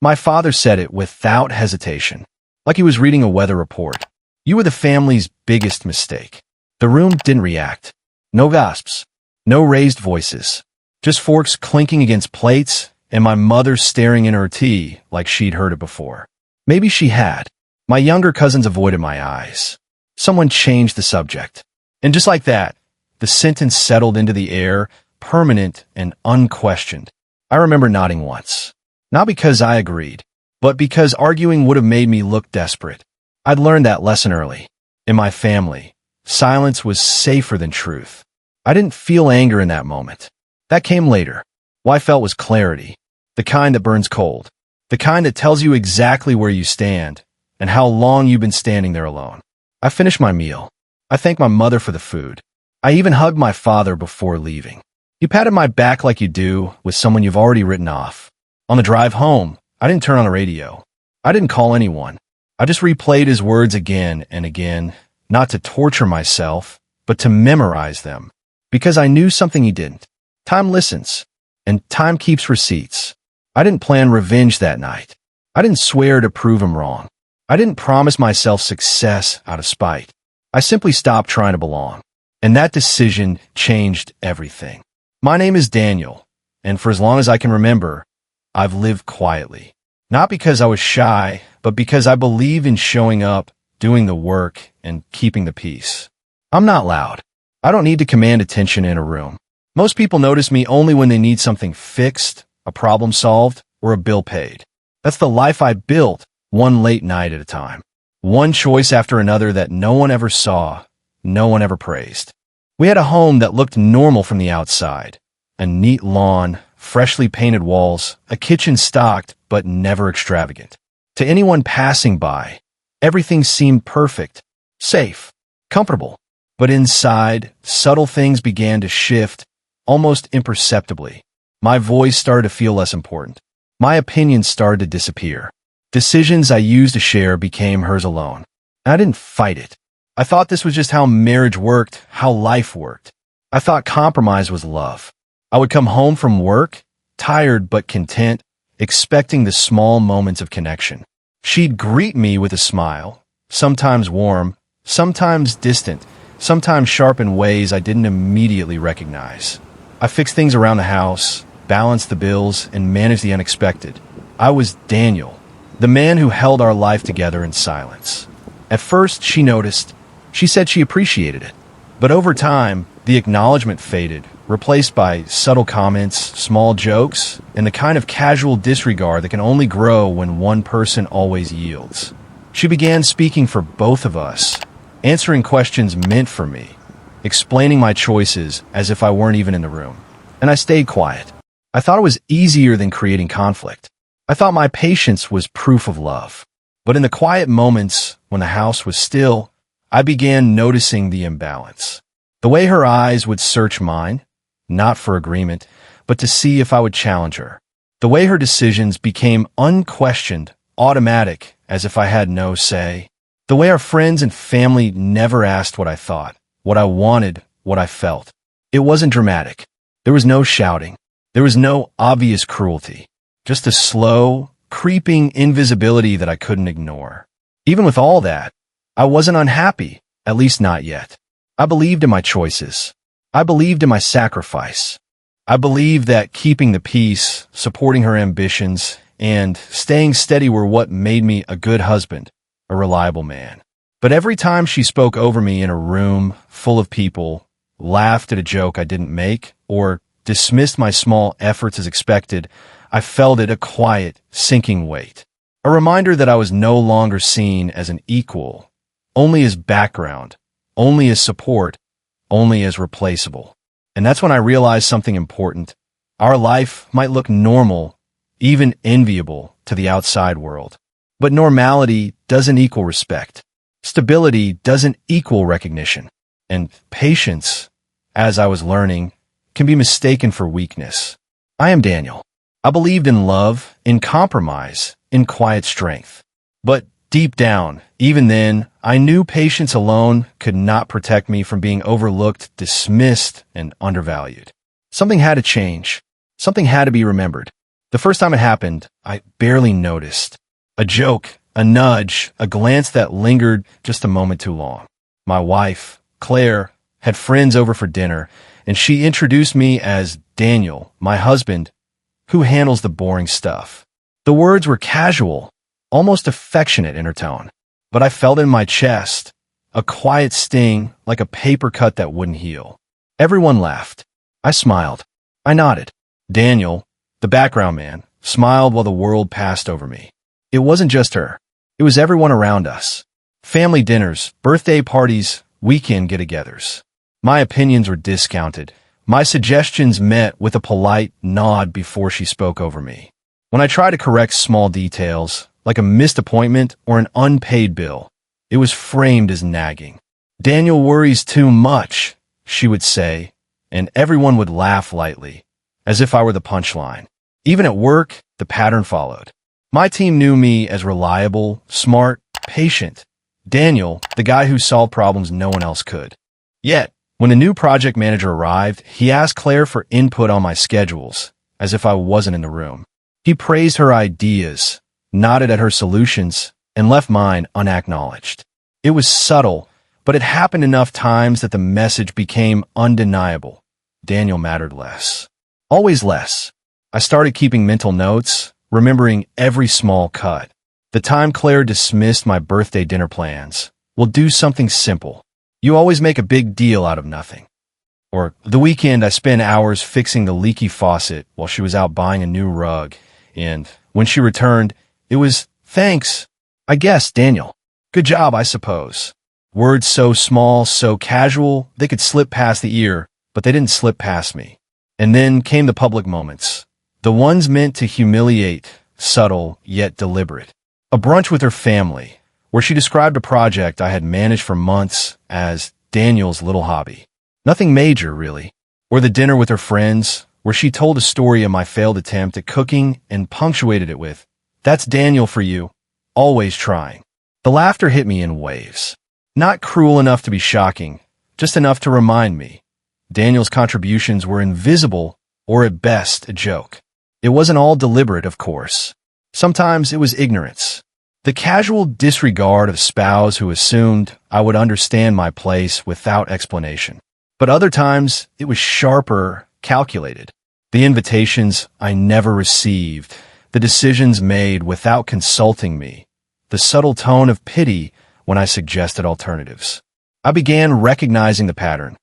My father said it without hesitation, like he was reading a weather report. You were the family's biggest mistake. The room didn't react. No gasps, no raised voices, just forks clinking against plates and my mother staring in her tea like she'd heard it before. Maybe she had. My younger cousins avoided my eyes. Someone changed the subject. And just like that, the sentence settled into the air, permanent and unquestioned. I remember nodding once. Not because I agreed, but because arguing would have made me look desperate. I'd learned that lesson early. In my family, silence was safer than truth. I didn't feel anger in that moment. That came later. What I felt was clarity, the kind that burns cold, the kind that tells you exactly where you stand and how long you've been standing there alone. I finished my meal. I thanked my mother for the food. I even hugged my father before leaving. He patted my back like you do with someone you've already written off. On the drive home, I didn't turn on the radio. I didn't call anyone. I just replayed his words again and again, not to torture myself, but to memorize them. Because I knew something he didn't. Time listens, and time keeps receipts. I didn't plan revenge that night. I didn't swear to prove him wrong. I didn't promise myself success out of spite. I simply stopped trying to belong. And that decision changed everything. My name is Daniel, and for as long as I can remember, I've lived quietly. Not because I was shy, but because I believe in showing up, doing the work, and keeping the peace. I'm not loud. I don't need to command attention in a room. Most people notice me only when they need something fixed, a problem solved, or a bill paid. That's the life I built, one late night at a time. One choice after another that no one ever saw, no one ever praised. We had a home that looked normal from the outside. A neat lawn, freshly painted walls, a kitchen stocked but never extravagant. To anyone passing by, everything seemed perfect, safe, comfortable. But inside, subtle things began to shift, almost imperceptibly. My voice started to feel less important. My opinions started to disappear. Decisions I used to share became hers alone. I didn't fight it. I thought this was just how marriage worked, how life worked. I thought compromise was love. I would come home from work, tired but content, expecting the small moments of connection. She'd greet me with a smile, sometimes warm, sometimes distant, sometimes sharp in ways I didn't immediately recognize. I fixed things around the house, balanced the bills, and managed the unexpected. I was Daniel, the man who held our life together in silence. At first, she noticed. She said she appreciated it. But over time, the acknowledgement faded, replaced by subtle comments, small jokes, and the kind of casual disregard that can only grow when one person always yields. She began speaking for both of us, answering questions meant for me, explaining my choices as if I weren't even in the room. And I stayed quiet. I thought it was easier than creating conflict. I thought my patience was proof of love. But in the quiet moments, when the house was still, I began noticing the imbalance. The way her eyes would search mine, not for agreement, but to see if I would challenge her. The way her decisions became unquestioned, automatic, as if I had no say. The way our friends and family never asked what I thought, what I wanted, what I felt. It wasn't dramatic. There was no shouting. There was no obvious cruelty. Just a slow, creeping invisibility that I couldn't ignore. Even with all that, I wasn't unhappy, at least not yet. I believed in my choices. I believed in my sacrifice. I believed that keeping the peace, supporting her ambitions, and staying steady were what made me a good husband, a reliable man. But every time she spoke over me in a room full of people, laughed at a joke I didn't make, or dismissed my small efforts as expected, I felt it a quiet, sinking weight. A reminder that I was no longer seen as an equal, only as background, only as support, only as replaceable. And that's when I realized something important. Our life might look normal, even enviable to the outside world. But normality doesn't equal respect. Stability doesn't equal recognition. And patience, as I was learning, can be mistaken for weakness. I am Daniel. I believed in love, in compromise, in quiet strength. But deep down, even then, I knew patience alone could not protect me from being overlooked, dismissed, and undervalued. Something had to change. Something had to be remembered. The first time it happened, I barely noticed. A joke, a nudge, a glance that lingered just a moment too long. My wife, Claire, had friends over for dinner, and she introduced me as Daniel, my husband, who handles the boring stuff. The words were casual, almost affectionate in her tone, but I felt in my chest a quiet sting like a paper cut that wouldn't heal. Everyone laughed. I smiled. I nodded. Daniel, the background man, smiled while the world passed over me. It wasn't just her. It was everyone around us. Family dinners, birthday parties, weekend get-togethers. My opinions were discounted. My suggestions met with a polite nod before she spoke over me. When I tried to correct small details, like a missed appointment or an unpaid bill, it was framed as nagging. Daniel worries too much, she would say, and everyone would laugh lightly, as if I were the punchline. Even at work, the pattern followed. My team knew me as reliable, smart, patient. Daniel, the guy who solved problems no one else could. Yet, when a new project manager arrived, he asked Claire for input on my schedules, as if I wasn't in the room. He praised her ideas, nodded at her solutions, and left mine unacknowledged. It was subtle, but it happened enough times that the message became undeniable. Daniel mattered less. Always less. I started keeping mental notes, remembering every small cut. The time Claire dismissed my birthday dinner plans. We'll do something simple. You always make a big deal out of nothing. Or the weekend I spent hours fixing the leaky faucet while she was out buying a new rug. And when she returned, it was, thanks, I guess, Daniel. Good job, I suppose. Words so small, so casual, they could slip past the ear, but they didn't slip past me. And then came the public moments. The ones meant to humiliate, subtle, yet deliberate. A brunch with her family, where she described a project I had managed for months as Daniel's little hobby. Nothing major, really. Or the dinner with her friends, where she told a story of my failed attempt at cooking and punctuated it with, "That's Daniel for you, always trying." The laughter hit me in waves. Not cruel enough to be shocking, just enough to remind me. Daniel's contributions were invisible, or at best, a joke. It wasn't all deliberate, of course. Sometimes it was ignorance. The casual disregard of spouse who assumed I would understand my place without explanation. But other times, it was sharper, calculated. The invitations I never received, the decisions made without consulting me, the subtle tone of pity when I suggested alternatives. I began recognizing the pattern.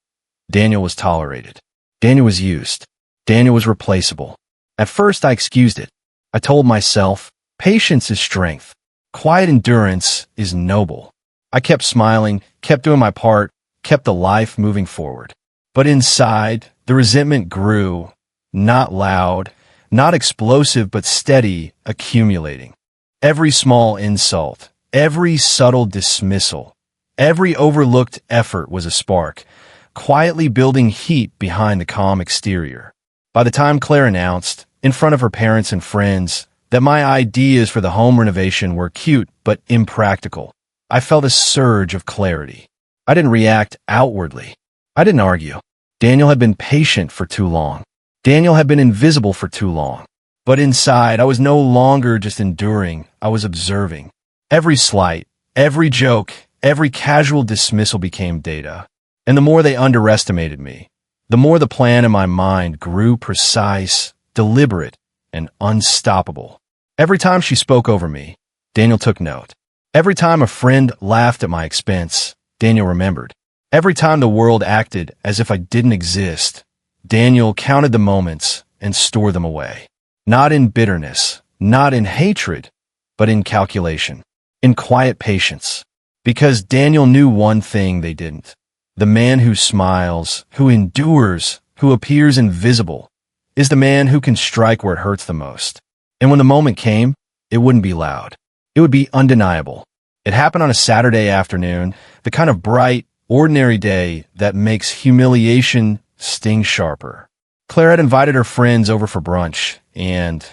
Daniel was tolerated. Daniel was used. Daniel was replaceable. At first, I excused it. I told myself, patience is strength. Quiet endurance is noble. I kept smiling, kept doing my part, kept the life moving forward. But inside, the resentment grew, not loud, not explosive, but steady, accumulating. Every small insult, every subtle dismissal, every overlooked effort was a spark, quietly building heat behind the calm exterior. By the time Claire announced, in front of her parents and friends, that my ideas for the home renovation were cute but impractical, I felt a surge of clarity. I didn't react outwardly. I didn't argue. Daniel had been patient for too long. Daniel had been invisible for too long. But inside, I was no longer just enduring, I was observing. Every slight, every joke, every casual dismissal became data. And the more they underestimated me, the more the plan in my mind grew precise, deliberate, and unstoppable. Every time she spoke over me, Daniel took note. Every time a friend laughed at my expense, Daniel remembered. Every time the world acted as if I didn't exist, Daniel counted the moments and stored them away. Not in bitterness, not in hatred, but in calculation, in quiet patience. Because Daniel knew one thing they didn't. The man who smiles, who endures, who appears invisible, is the man who can strike where it hurts the most. And when the moment came, it wouldn't be loud. It would be undeniable. It happened on a Saturday afternoon, the kind of bright, ordinary day that makes humiliation sting sharper. Claire had invited her friends over for brunch, and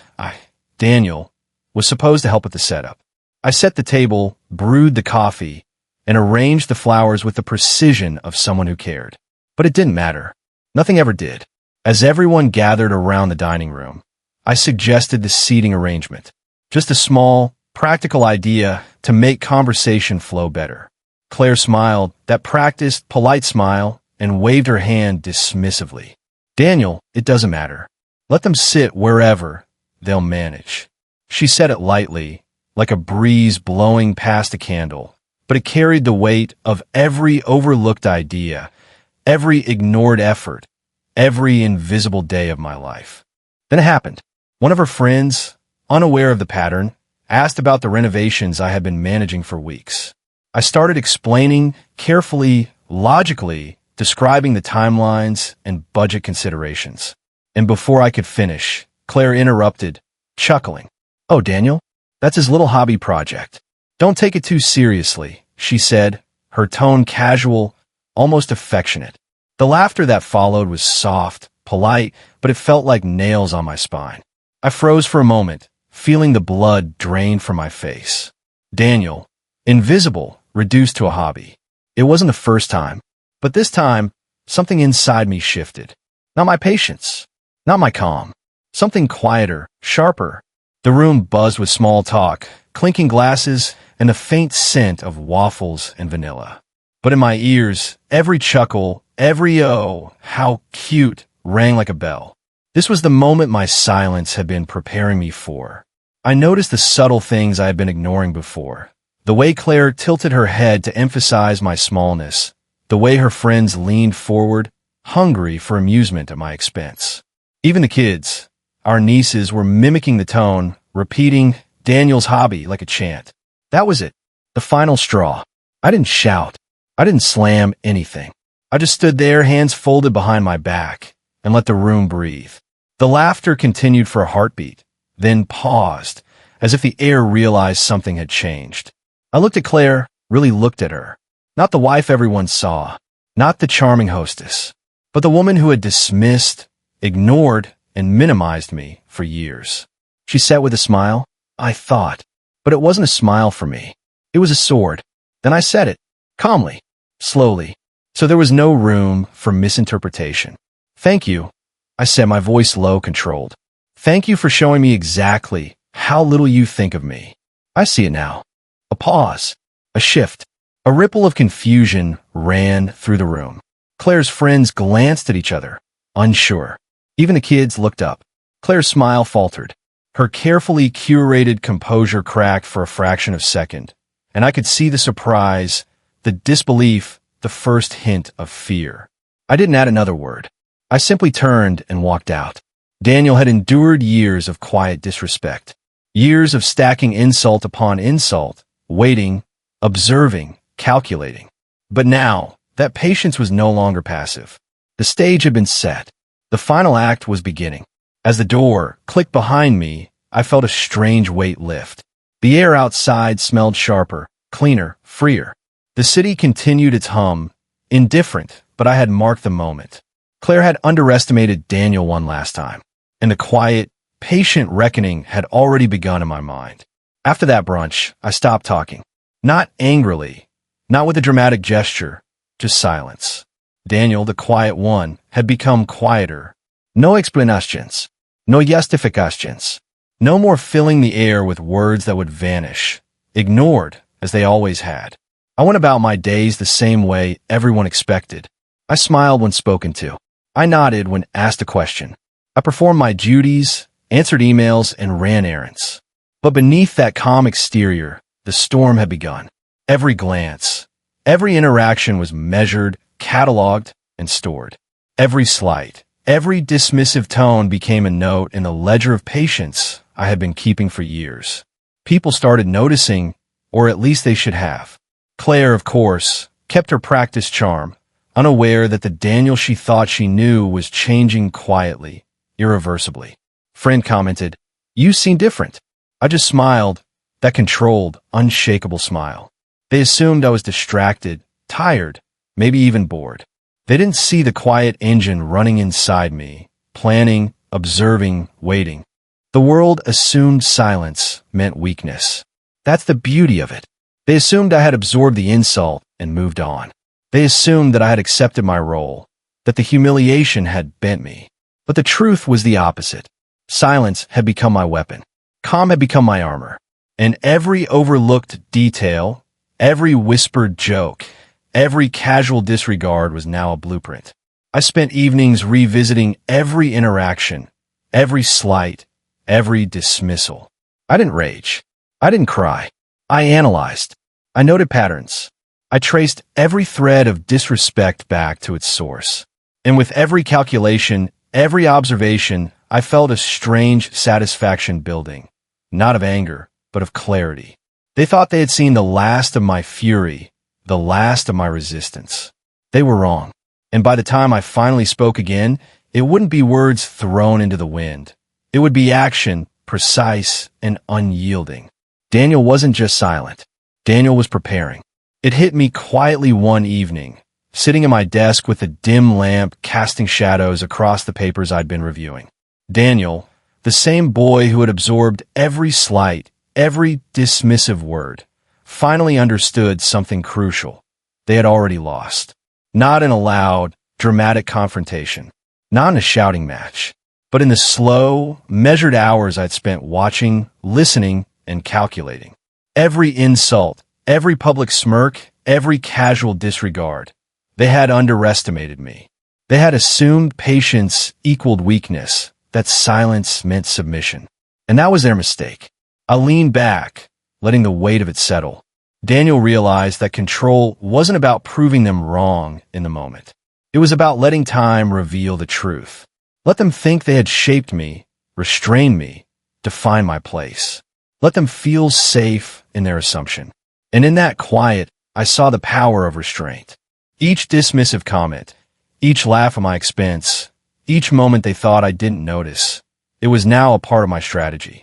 Daniel, was supposed to help with the setup. I set the table, brewed the coffee, and arranged the flowers with the precision of someone who cared. But it didn't matter. Nothing ever did. As everyone gathered around the dining room, I suggested the seating arrangement. Just a small, practical idea to make conversation flow better. Claire smiled, that practiced, polite smile, and waved her hand dismissively. Daniel, it doesn't matter. Let them sit wherever. They'll manage. She said it lightly, like a breeze blowing past a candle, but it carried the weight of every overlooked idea, every ignored effort, every invisible day of my life. Then it happened. One of her friends, unaware of the pattern, asked about the renovations I had been managing for weeks. I started explaining carefully, logically, describing the timelines and budget considerations. And before I could finish, Claire interrupted, chuckling. "Oh, Daniel, that's his little hobby project. Don't take it too seriously," she said, her tone casual, almost affectionate. The laughter that followed was soft, polite, but it felt like nails on my spine. I froze for a moment, feeling the blood drain from my face. Daniel, invisible, reduced to a hobby. It wasn't the first time, but this time, something inside me shifted. Not my patience, not my calm. Something quieter, sharper. The room buzzed with small talk, clinking glasses, and a faint scent of waffles and vanilla. But in my ears, every chuckle, every "oh, how cute," rang like a bell. This was the moment my silence had been preparing me for. I noticed the subtle things I had been ignoring before. The way Claire tilted her head to emphasize my smallness. The way her friends leaned forward, hungry for amusement at my expense. Even the kids, our nieces, were mimicking the tone, repeating Daniel's hobby like a chant. That was it, the final straw. I didn't shout. I didn't slam anything. I just stood there, hands folded behind my back, and let the room breathe. The laughter continued for a heartbeat, then paused, as if the air realized something had changed. I looked at Claire, really looked at her. Not the wife everyone saw, not the charming hostess, but the woman who had dismissed, ignored, and minimized me for years. She sat with a smile, I thought, but it wasn't a smile for me. It was a sword. Then I said it, calmly, slowly, so there was no room for misinterpretation. "Thank you," I said, my voice low, controlled. "Thank you for showing me exactly how little you think of me. I see it now." A pause, a shift, a ripple of confusion ran through the room. Claire's friends glanced at each other, unsure. Even the kids looked up. Claire's smile faltered. Her carefully curated composure cracked for a fraction of a second, and I could see the surprise, the disbelief, the first hint of fear. I didn't add another word. I simply turned and walked out. Daniel had endured years of quiet disrespect, years of stacking insult upon insult, waiting, observing, calculating. But now, that patience was no longer passive. The stage had been set. The final act was beginning. As the door clicked behind me, I felt a strange weight lift. The air outside smelled sharper, cleaner, freer. The city continued its hum, indifferent, but I had marked the moment. Claire had underestimated Daniel one last time, and the quiet, patient reckoning had already begun in my mind. After that brunch, I stopped talking. Not angrily, not with a dramatic gesture, just silence. Daniel, the quiet one, had become quieter. No explanations, no justifications, no more filling the air with words that would vanish, ignored as they always had. I went about my days the same way everyone expected. I smiled when spoken to. I nodded when asked a question. I performed my duties, answered emails, and ran errands. But beneath that calm exterior, the storm had begun. Every glance, every interaction was measured, cataloged, and stored. Every slight, every dismissive tone became a note in the ledger of patience I had been keeping for years. People started noticing, or at least they should have. Claire, of course, kept her practiced charm, unaware that the Daniel she thought she knew was changing quietly, irreversibly. Friend commented, "You seem different." I just smiled, that controlled, unshakable smile. They assumed I was distracted, tired, maybe even bored. They didn't see the quiet engine running inside me, planning, observing, waiting. The world assumed silence meant weakness. That's the beauty of it. They assumed I had absorbed the insult and moved on. They assumed that I had accepted my role, that the humiliation had bent me. But the truth was the opposite. Silence had become my weapon. Calm had become my armor. And every overlooked detail, every whispered joke, every casual disregard was now a blueprint. I spent evenings revisiting every interaction, every slight, every dismissal. I didn't rage. I didn't cry. I analyzed. I noted patterns. I traced every thread of disrespect back to its source. And with every calculation, every observation, I felt a strange satisfaction building, not of anger, but of clarity. They thought they had seen the last of my fury, the last of my resistance. They were wrong. And by the time I finally spoke again, it wouldn't be words thrown into the wind. It would be action, precise and unyielding. Daniel wasn't just silent. Daniel was preparing. It hit me quietly one evening, sitting at my desk with a dim lamp casting shadows across the papers I'd been reviewing. Daniel, the same boy who had absorbed every slight, every dismissive word, finally understood something crucial. They had already lost. Not in a loud, dramatic confrontation, not in a shouting match, but in the slow, measured hours I'd spent watching, listening, and calculating. Every insult, every public smirk, every casual disregard. They had underestimated me. They had assumed patience equaled weakness, that silence meant submission. And that was their mistake. I leaned back, letting the weight of it settle. Daniel realized that control wasn't about proving them wrong in the moment. It was about letting time reveal the truth. Let them think they had shaped me, restrained me, defined my place. Let them feel safe in their assumption. And in that quiet, I saw the power of restraint. Each dismissive comment, each laugh at my expense, each moment they thought I didn't notice, it was now a part of my strategy.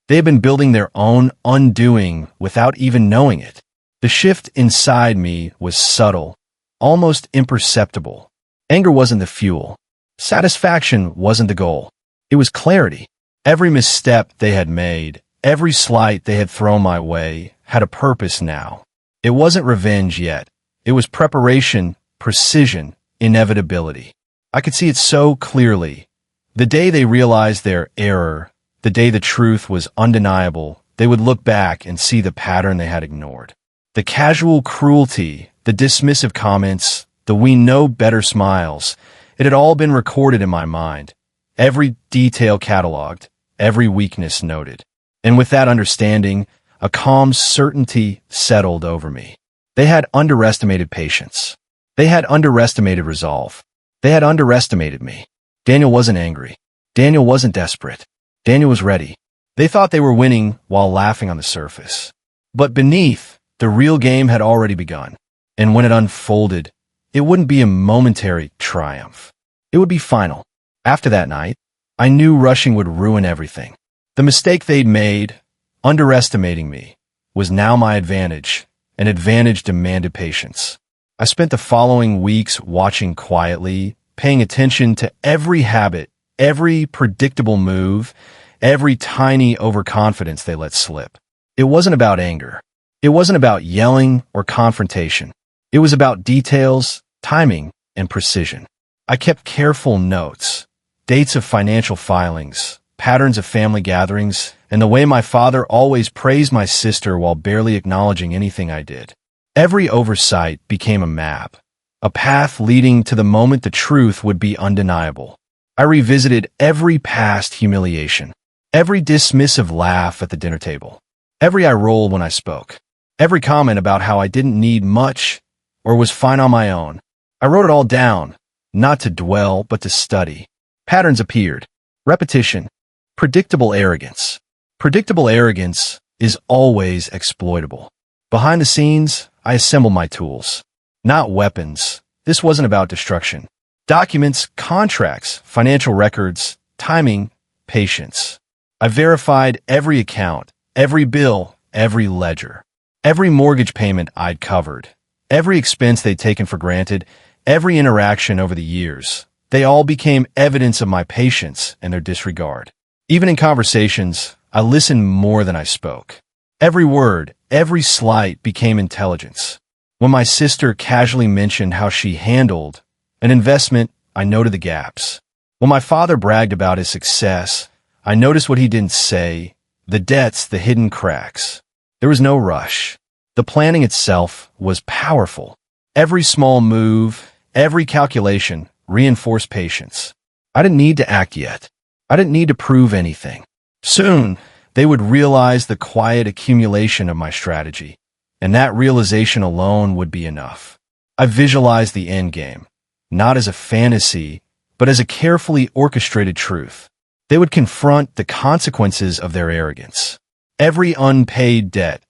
They had been building their own undoing without even knowing it. The shift inside me was subtle, almost imperceptible. Anger wasn't the fuel. Satisfaction wasn't the goal. It was clarity. Every misstep they had made, every slight they had thrown my way, had a purpose now. It wasn't revenge yet. It was preparation, precision, inevitability. I could see it so clearly. The day they realized their error, the day the truth was undeniable, they would look back and see the pattern they had ignored. The casual cruelty, the dismissive comments, the we know better smiles, it had all been recorded in my mind, every detail cataloged, every weakness noted. And with that understanding, a calm certainty settled over me. They had underestimated patience. They had underestimated resolve. They had underestimated me. Daniel wasn't angry. Daniel wasn't desperate. Daniel was ready. They thought they were winning while laughing on the surface. But beneath, the real game had already begun. And when it unfolded, it wouldn't be a momentary triumph. It would be final. After that night, I knew rushing would ruin everything. The mistake they'd made, underestimating me, was now my advantage. An advantage demanded patience. I spent the following weeks watching quietly, paying attention to every habit, every predictable move, every tiny overconfidence they let slip. It wasn't about anger. It wasn't about yelling or confrontation. It was about details, timing, and precision. I kept careful notes, dates of financial filings, patterns of family gatherings, and the way my father always praised my sister while barely acknowledging anything I did. Every oversight became a map, a path leading to the moment the truth would be undeniable. I revisited every past humiliation, every dismissive laugh at the dinner table, every eye roll when I spoke, every comment about how I didn't need much or was fine on my own. I wrote it all down, not to dwell, but to study. Patterns appeared. Repetition. Predictable arrogance. Predictable arrogance is always exploitable. Behind the scenes, I assembled my tools. Not weapons. This wasn't about destruction. Documents, contracts, financial records, timing, patience. I verified every account, every bill, every ledger, every mortgage payment I'd covered, every expense they'd taken for granted, every interaction over the years. They all became evidence of my patience and their disregard. Even in conversations, I listened more than I spoke. Every word, every slight became intelligence. When my sister casually mentioned how she handled an investment, I noted the gaps. When my father bragged about his success, I noticed what he didn't say, the debts, the hidden cracks. There was no rush. The planning itself was powerful. Every small move, every calculation reinforced patience. I didn't need to act yet. I didn't need to prove anything. Soon, they would realize the quiet accumulation of my strategy, and that realization alone would be enough. I visualized the end game, not as a fantasy, but as a carefully orchestrated truth. They would confront the consequences of their arrogance. Every unpaid debt,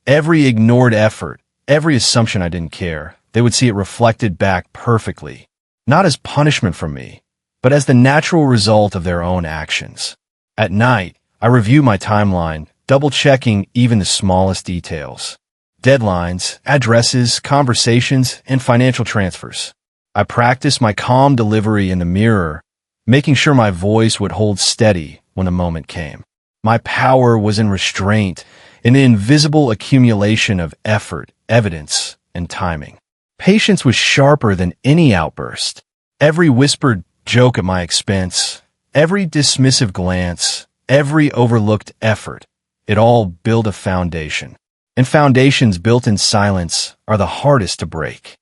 every ignored effort, every assumption I didn't care, they would see it reflected back perfectly, not as punishment from me, but as the natural result of their own actions. At night, I review my timeline, double-checking even the smallest details. Deadlines, addresses, conversations, and financial transfers. I practice my calm delivery in the mirror, making sure my voice would hold steady when the moment came. My power was in restraint, in the invisible accumulation of effort, evidence, and timing. Patience was sharper than any outburst. Every whispered joke at my expense, every dismissive glance, every overlooked effort, it all built a foundation. And foundations built in silence are the hardest to break.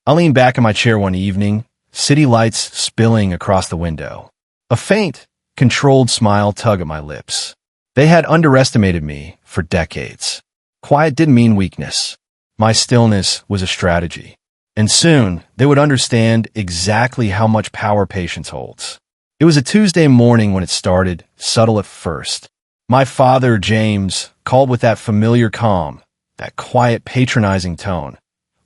I leaned back in my chair one evening, city lights spilling across the window. A faint, controlled smile tugged at my lips. They had underestimated me for decades. Quiet didn't mean weakness. My stillness was a strategy. And soon, they would understand exactly how much power patience holds. It was a Tuesday morning when it started, subtle at first. My father, James, called with that familiar calm, that quiet, patronizing tone.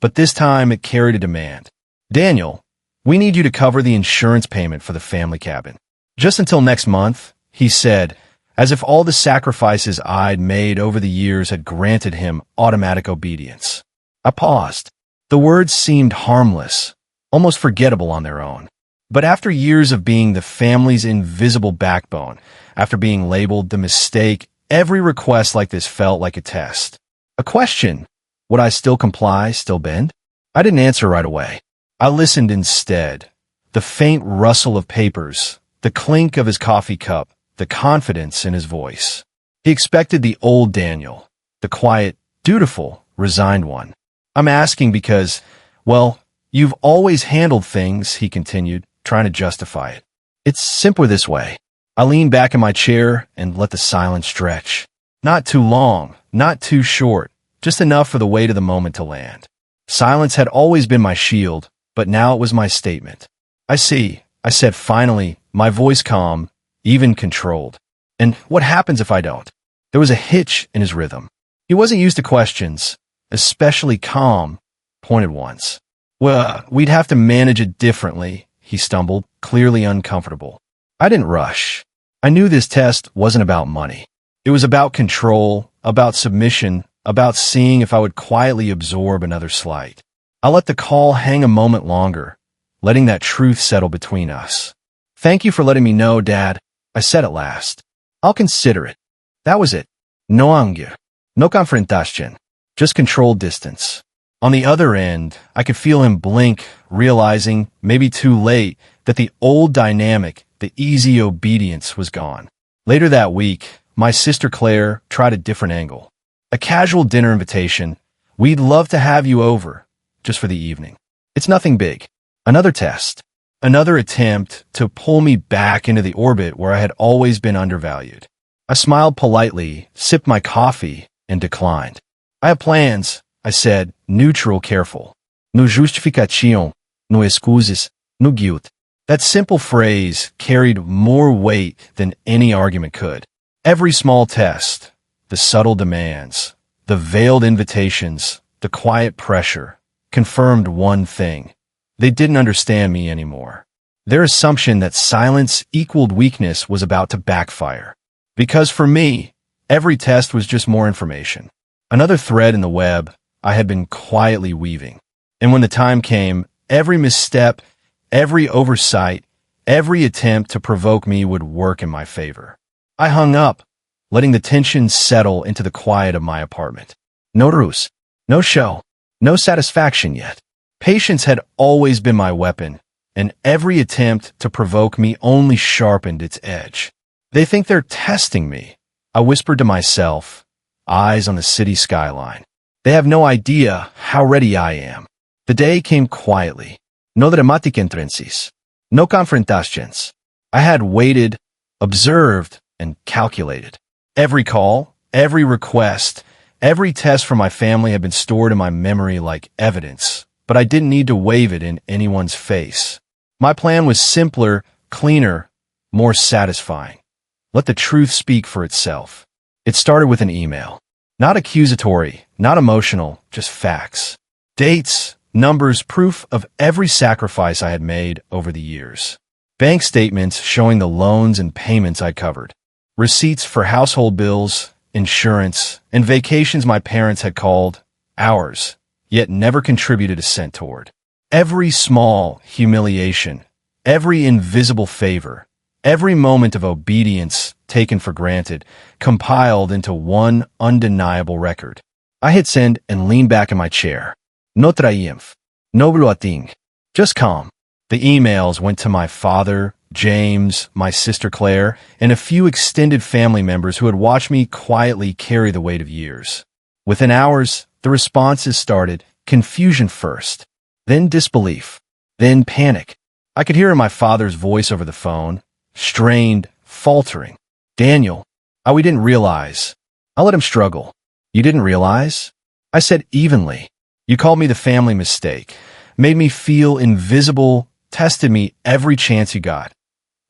But this time it carried a demand. "Daniel, we need you to cover the insurance payment for the family cabin. Just until next month," he said, as if all the sacrifices I'd made over the years had granted him automatic obedience. I paused. The words seemed harmless, almost forgettable on their own. But after years of being the family's invisible backbone, after being labeled the mistake, every request like this felt like a test. A question. Would I still comply, still bend? I didn't answer right away. I listened instead. The faint rustle of papers, the clink of his coffee cup, the confidence in his voice. He expected the old Daniel, the quiet, dutiful, resigned one. "I'm asking because, well, you've always handled things," he continued, trying to justify it. "It's simpler this way." I leaned back in my chair and let the silence stretch. Not too long, not too short, just enough for the weight of the moment to land. Silence had always been my shield, but now it was my statement. "I see," I said finally, my voice calm, even controlled. "And what happens if I don't?" There was a hitch in his rhythm. He wasn't used to questions, especially calm, pointed ones. "Well, we'd have to manage it differently," he stumbled, clearly uncomfortable. I didn't rush. I knew this test wasn't about money. It was about control, about submission, about seeing if I would quietly absorb another slight. I let the call hang a moment longer, letting that truth settle between us. "Thank you for letting me know, Dad," I said at last. "I'll consider it." That was it. No anger. No confrontation. Just controlled distance. On the other end, I could feel him blink, realizing, maybe too late, that the old dynamic, the easy obedience, was gone. Later that week, my sister Claire tried a different angle. A casual dinner invitation. "We'd love to have you over," just for the evening. It's nothing big. Another test. Another attempt to pull me back into the orbit where I had always been undervalued. I smiled politely, sipped my coffee, and declined. "I have plans," I said, neutral, careful. "No justification, no excuses, no guilt." That simple phrase carried more weight than any argument could. Every small test, the subtle demands, the veiled invitations, the quiet pressure, confirmed one thing. They didn't understand me anymore. Their assumption that silence equaled weakness was about to backfire. Because for me, every test was just more information. Another thread in the web I had been quietly weaving. And when the time came, every misstep, every oversight, every attempt to provoke me would work in my favor. I hung up, letting the tension settle into the quiet of my apartment. No ruse, no show, no satisfaction yet. Patience had always been my weapon, and every attempt to provoke me only sharpened its edge. They think they're testing me, I whispered to myself, eyes on the city skyline. They have no idea how ready I am. The day came quietly. No dramatic entrances. No confrontations. I had waited, observed, and calculated. Every call, every request, every test from my family had been stored in my memory like evidence, but I didn't need to wave it in anyone's face. My plan was simpler, cleaner, more satisfying. Let the truth speak for itself. It started with an email. Not accusatory, not emotional, just facts. Dates, numbers, proof of every sacrifice I had made over the years. Bank statements showing the loans and payments I covered. Receipts for household bills, insurance, and vacations my parents had called ours, yet never contributed a cent toward. Every small humiliation, every invisible favor, every moment of obedience taken for granted, compiled into one undeniable record. I hit send and leaned back in my chair. No triumph, no bloating, just calm. The emails went to my father, James, my sister Claire, and a few extended family members who had watched me quietly carry the weight of years. Within hours, the responses started, confusion first, then disbelief, then panic. I could hear my father's voice over the phone, strained, faltering. Daniel, we didn't realize. I let him struggle. You didn't realize? I said evenly. You called me the family mistake, made me feel invisible, tested me every chance you got.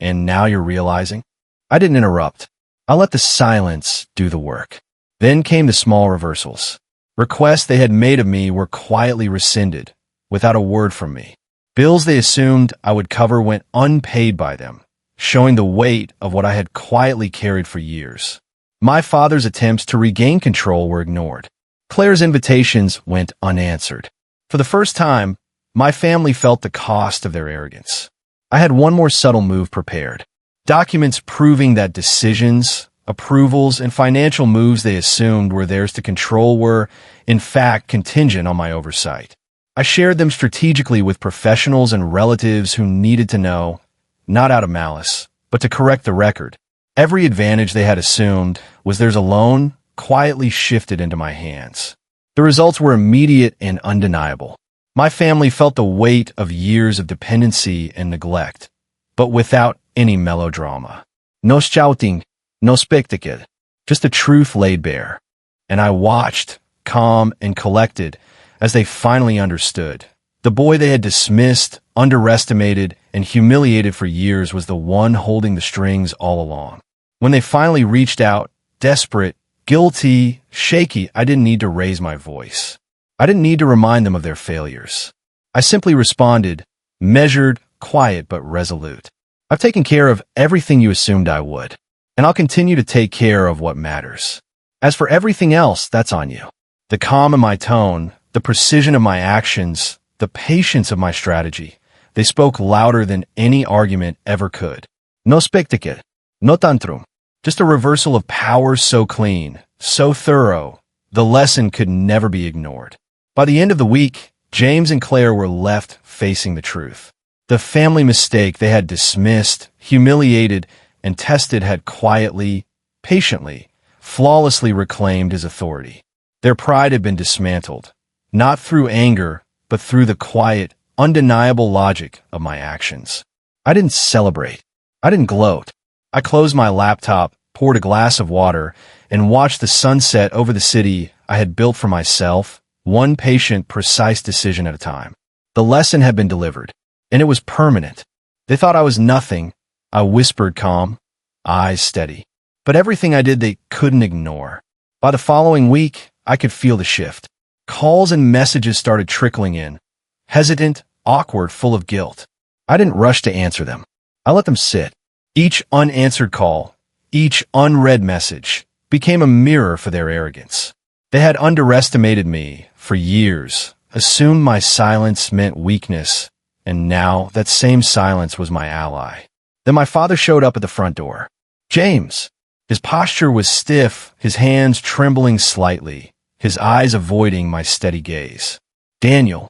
And now you're realizing? I didn't interrupt. I let the silence do the work. Then came the small reversals. Requests they had made of me were quietly rescinded, without a word from me. Bills they assumed I would cover went unpaid by them, showing the weight of what I had quietly carried for years. My father's attempts to regain control were ignored. Claire's invitations went unanswered. For the first time, my family felt the cost of their arrogance. I had one more subtle move prepared. Documents proving that decisions, approvals, and financial moves they assumed were theirs to control were, in fact, contingent on my oversight. I shared them strategically with professionals and relatives who needed to know, not out of malice, but to correct the record. Every advantage they had assumed was theirs alone, quietly shifted into my hands. The results were immediate and undeniable. My family felt the weight of years of dependency and neglect, but without any melodrama. No shouting, no spectacle, just the truth laid bare. And I watched, calm and collected, as they finally understood. The boy they had dismissed, underestimated, and humiliated for years was the one holding the strings all along. When they finally reached out, desperate, guilty, shaky, I didn't need to raise my voice. I didn't need to remind them of their failures. I simply responded, measured, quiet, but resolute. I've taken care of everything you assumed I would, and I'll continue to take care of what matters. As for everything else, that's on you. The calm in my tone, the precision of my actions, the patience of my strategy, they spoke louder than any argument ever could. No spectacle, no tantrum, just a reversal of power so clean, so thorough, the lesson could never be ignored. By the end of the week, James and Claire were left facing the truth. The family mistake they had dismissed, humiliated, and tested had quietly, patiently, flawlessly reclaimed his authority. Their pride had been dismantled, not through anger, but through the quiet, undeniable logic of my actions. I didn't celebrate. I didn't gloat. I closed my laptop, poured a glass of water, and watched the sunset over the city I had built for myself, one patient, precise decision at a time. The lesson had been delivered, and it was permanent. They thought I was nothing. I whispered calm, eyes steady. But everything I did they couldn't ignore. By the following week, I could feel the shift. Calls and messages started trickling in, hesitant, awkward, full of guilt. I didn't rush to answer them. I let them sit. Each unanswered call, each unread message, became a mirror for their arrogance. They had underestimated me for years, assumed my silence meant weakness, and now that same silence was my ally. Then my father showed up at the front door. James. His posture was stiff, his hands trembling slightly, his eyes avoiding my steady gaze. Daniel,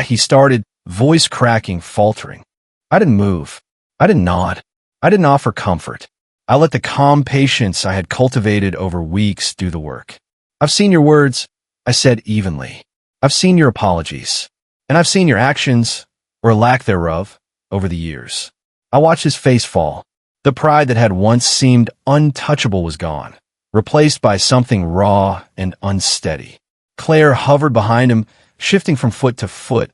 he started, voice cracking, faltering. I didn't move. I didn't nod. I didn't offer comfort. I let the calm patience I had cultivated over weeks do the work. I've seen your words, I said evenly. I've seen your apologies. And I've seen your actions, or lack thereof, over the years. I watched his face fall. The pride that had once seemed untouchable was gone, replaced by something raw and unsteady. Claire hovered behind him, shifting from foot to foot,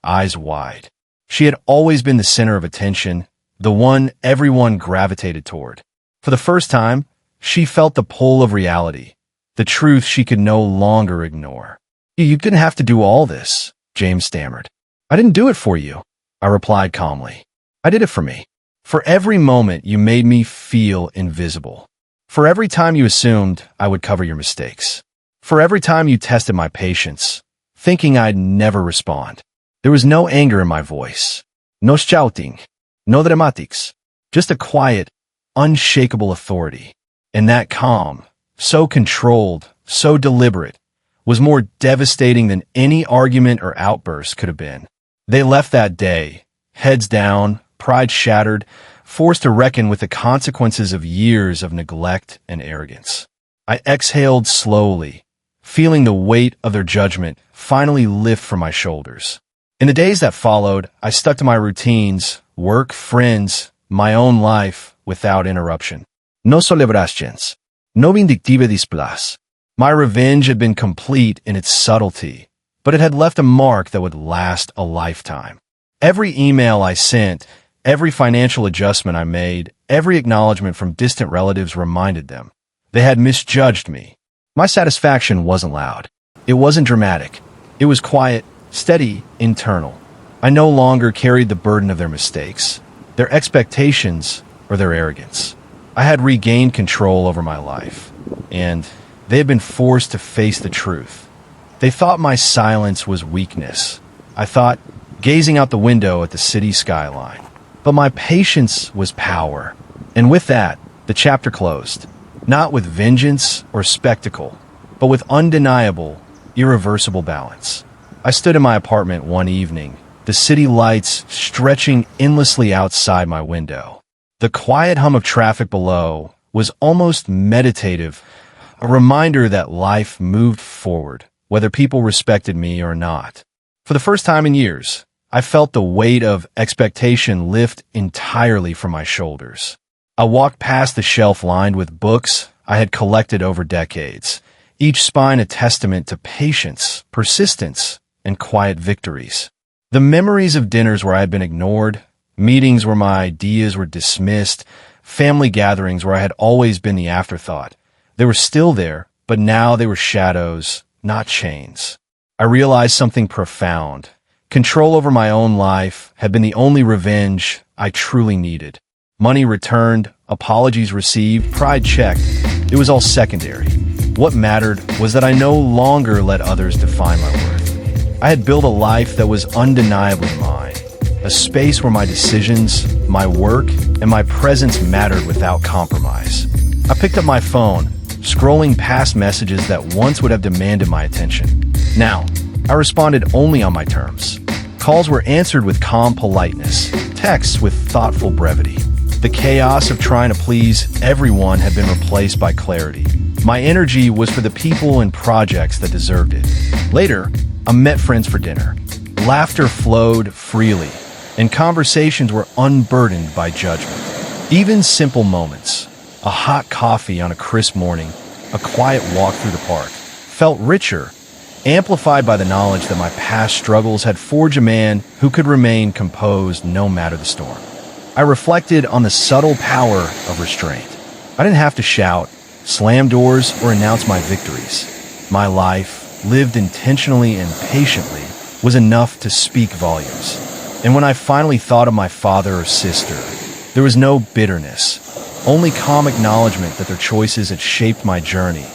eyes wide. She had always been the center of attention, the one everyone gravitated toward. For the first time, she felt the pull of reality, the truth she could no longer ignore. You didn't have to do all this, James stammered. I didn't do it for you, I replied calmly. I did it for me. For every moment you made me feel invisible. For every time you assumed I would cover your mistakes. For every time you tested my patience, thinking I'd never respond. There was no anger in my voice. No shouting. No dramatics. Just a quiet, unshakable authority. And that calm, so controlled, so deliberate, was more devastating than any argument or outburst could have been. They left that day, heads down, pride shattered, forced to reckon with the consequences of years of neglect and arrogance. I exhaled slowly, feeling the weight of their judgment finally lift from my shoulders. In the days that followed, I stuck to my routines, work, friends, my own life, without interruption. No celebrations. No vindictive displas. My revenge had been complete in its subtlety, but it had left a mark that would last a lifetime. Every email I sent, every financial adjustment I made, every acknowledgement from distant relatives reminded them. They had misjudged me. My satisfaction wasn't loud. It wasn't dramatic. It was quiet, steady, internal. I no longer carried the burden of their mistakes, their expectations, or their arrogance. I had regained control over my life, and they had been forced to face the truth. They thought my silence was weakness. I thought, gazing out the window at the city skyline. But my patience was power. And with that, the chapter closed. Not with vengeance or spectacle, but with undeniable, irreversible balance. I stood in my apartment one evening, the city lights stretching endlessly outside my window. The quiet hum of traffic below was almost meditative, a reminder that life moved forward, whether people respected me or not. For the first time in years, I felt the weight of expectation lift entirely from my shoulders. I walked past the shelf lined with books I had collected over decades, each spine a testament to patience, persistence, and quiet victories. The memories of dinners where I had been ignored, meetings where my ideas were dismissed, family gatherings where I had always been the afterthought. They were still there, but now they were shadows, not chains. I realized something profound. Control over my own life had been the only revenge I truly needed. Money returned, apologies received, pride checked. It was all secondary. What mattered was that I no longer let others define my worth. I had built a life that was undeniably mine, a space where my decisions, my work, and my presence mattered without compromise. I picked up my phone, scrolling past messages that once would have demanded my attention. Now, I responded only on my terms. Calls were answered with calm politeness, texts with thoughtful brevity. The chaos of trying to please everyone had been replaced by clarity. My energy was for the people and projects that deserved it. Later, I met friends for dinner. Laughter flowed freely, and conversations were unburdened by judgment. Even simple moments, a hot coffee on a crisp morning, a quiet walk through the park, felt richer, amplified by the knowledge that my past struggles had forged a man who could remain composed no matter the storm. I reflected on the subtle power of restraint. I didn't have to shout, slam doors, or announce my victories. My life, lived intentionally and patiently, was enough to speak volumes. And when I finally thought of my father or sister, there was no bitterness, only calm acknowledgement that their choices had shaped my journey,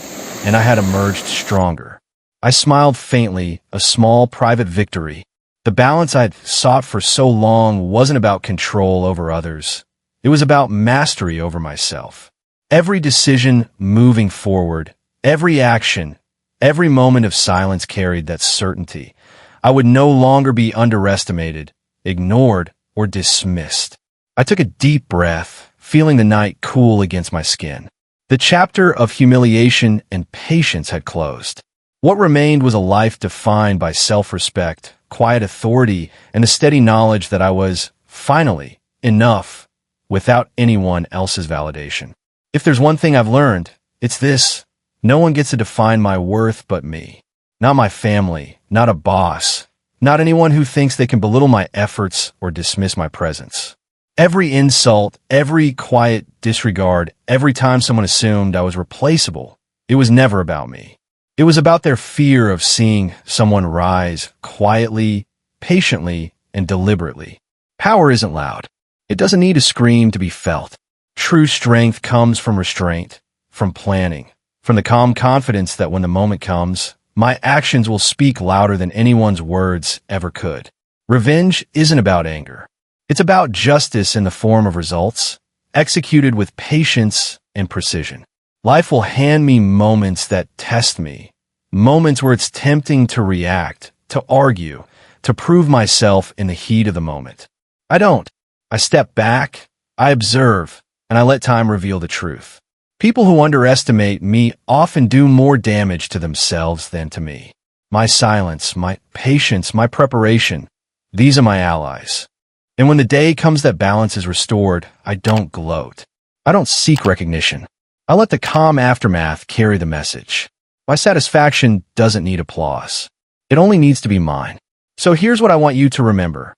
and I had emerged stronger. I smiled faintly, a small private victory. The balance I'd sought for so long wasn't about control over others. It was about mastery over myself. Every decision moving forward, every action, every moment of silence carried that certainty. I would no longer be underestimated, ignored, or dismissed. I took a deep breath, feeling the night cool against my skin. The chapter of humiliation and patience had closed. What remained was a life defined by self-respect, quiet authority, and the steady knowledge that I was, finally, enough without anyone else's validation. If there's one thing I've learned, it's this: no one gets to define my worth but me. Not my family, not a boss, not anyone who thinks they can belittle my efforts or dismiss my presence. Every insult, every quiet disregard, every time someone assumed I was replaceable, it was never about me. It was about their fear of seeing someone rise quietly, patiently, and deliberately. Power isn't loud. It doesn't need to scream to be felt. True strength comes from restraint, from planning, from the calm confidence that when the moment comes, my actions will speak louder than anyone's words ever could. Revenge isn't about anger. It's about justice in the form of results, executed with patience and precision. Life will hand me moments that test me, moments where it's tempting to react, to argue, to prove myself in the heat of the moment. I don't. I step back, I observe, and I let time reveal the truth. People who underestimate me often do more damage to themselves than to me. My silence, my patience, my preparation, these are my allies. And when the day comes that balance is restored, I don't gloat. I don't seek recognition. I let the calm aftermath carry the message. My satisfaction doesn't need applause. It only needs to be mine. So here's what I want you to remember.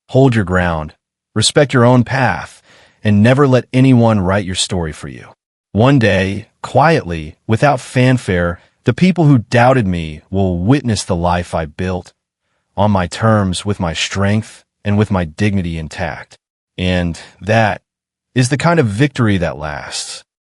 Hold your ground, respect your own path, and never let anyone write your story for you. One day, quietly, without fanfare, the people who doubted me will witness the life I built, on my terms, with my strength, and with my dignity intact. And that is the kind of victory that lasts.